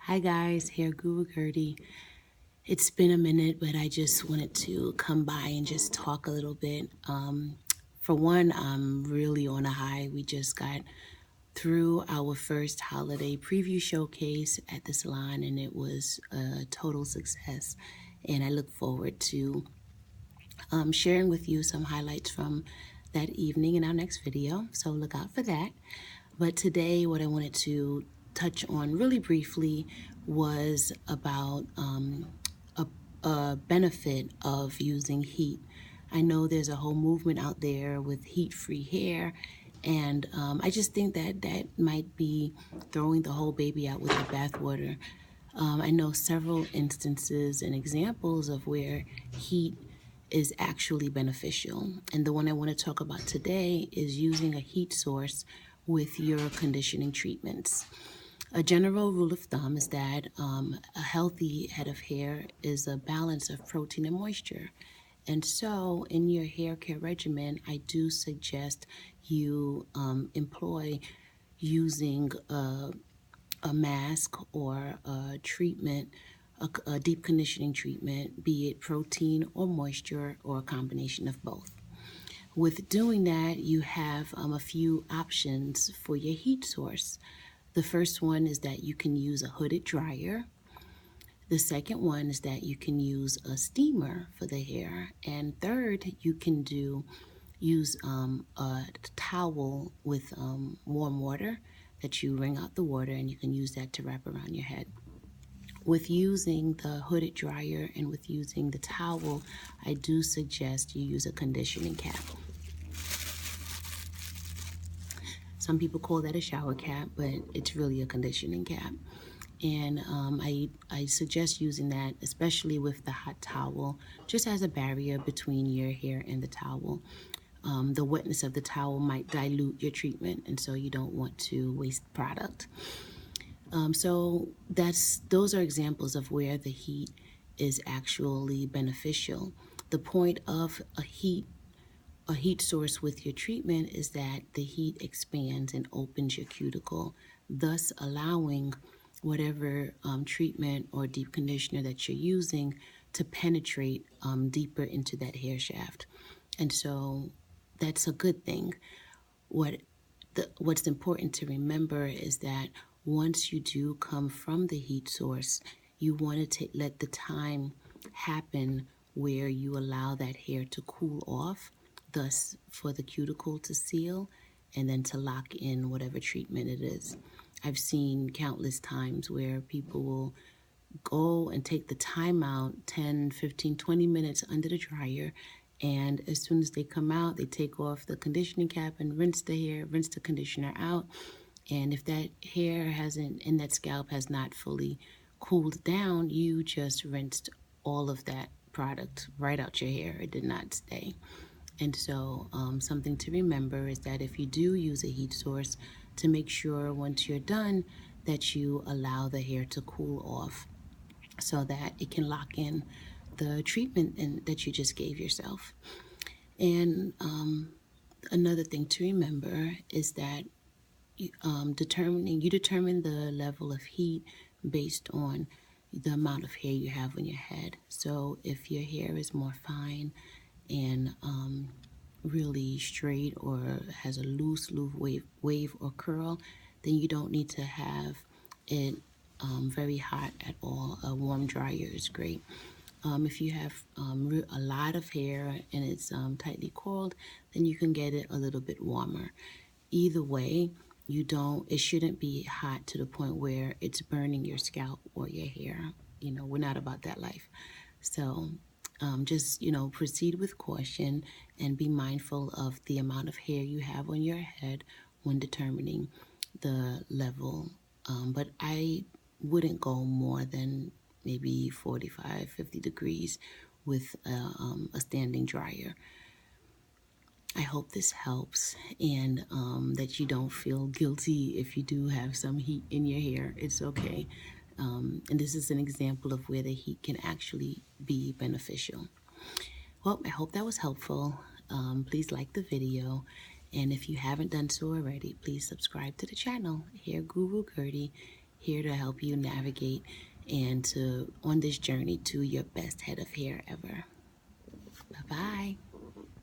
Hi guys, here Guru Gerdie. It's been a minute, but I just wanted to come by and just talk a little bit. For one, I'm really on a high. We just got through our first holiday preview showcase at the salon, and it was a total success. And I look forward to sharing with you some highlights from that evening in our next video. So look out for that. But today, what I wanted to touch on really briefly was about a benefit of using heat. I know there's a whole movement out there with heat-free hair, and I just think that that might be throwing the whole baby out with the bathwater. I know several instances and examples of where heat is actually beneficial. And the one I want to talk about today is using a heat source with your conditioning treatments. A general rule of thumb is that a healthy head of hair is a balance of protein and moisture. And so in your hair care regimen, I do suggest you employ using a mask or a treatment, a deep conditioning treatment, be it protein or moisture or a combination of both. With doing that, you have a few options for your heat source. The first one is that you can use a hooded dryer. The second one is that you can use a steamer for the hair. And third, you can use a towel with warm water that you wring out the water, and you can use that to wrap around your head. With using the hooded dryer and with using the towel, I do suggest you use a conditioning cap. Some people call that a shower cap, but it's really a conditioning cap. And I suggest using that, especially with the hot towel, just as a barrier between your hair and the towel. The wetness of the towel might dilute your treatment, and so you don't want to waste product. So those are examples of where the heat is actually beneficial. The point of a heat source with your treatment is that the heat expands and opens your cuticle, thus allowing whatever treatment or deep conditioner that you're using to penetrate deeper into that hair shaft. And so that's a good thing. What's important to remember is that once you do come from the heat source, you want to let the time happen where you allow that hair to cool off, thus for the cuticle to seal and then to lock in whatever treatment it is. I've seen countless times where people will go and take the time out 10, 15, 20 minutes under the dryer, and as soon as they come out, they take off the conditioning cap and rinse the hair, rinse the conditioner out. And if that hair and that scalp has not fully cooled down, you just rinsed all of that product right out your hair. It did not stay. And so something to remember is that if you do use a heat source, to make sure once you're done that you allow the hair to cool off so that it can lock in the treatment that you just gave yourself. And another thing to remember is that you determine the level of heat based on the amount of hair you have on your head. So if your hair is more fine and really straight or has a loose wave or curl, then you don't need to have it very hot at all. A warm dryer is great. If you have a lot of hair and it's tightly coiled, then you can get it a little bit warmer. Either way, it shouldn't be hot to the point where it's burning your scalp or your hair. We're not about that life. So just, proceed with caution and be mindful of the amount of hair you have on your head when determining the level. But I wouldn't go more than maybe 45, 50 degrees with a standing dryer. I hope this helps, and that you don't feel guilty if you do have some heat in your hair. It's okay. And this is an example of where the heat can actually be beneficial. Well, I hope that was helpful. Please like the video. And if you haven't done so already, please subscribe to the channel. Here, Guru Gerdie. here to help you navigate and to on this journey to your best head of hair ever. Bye-bye.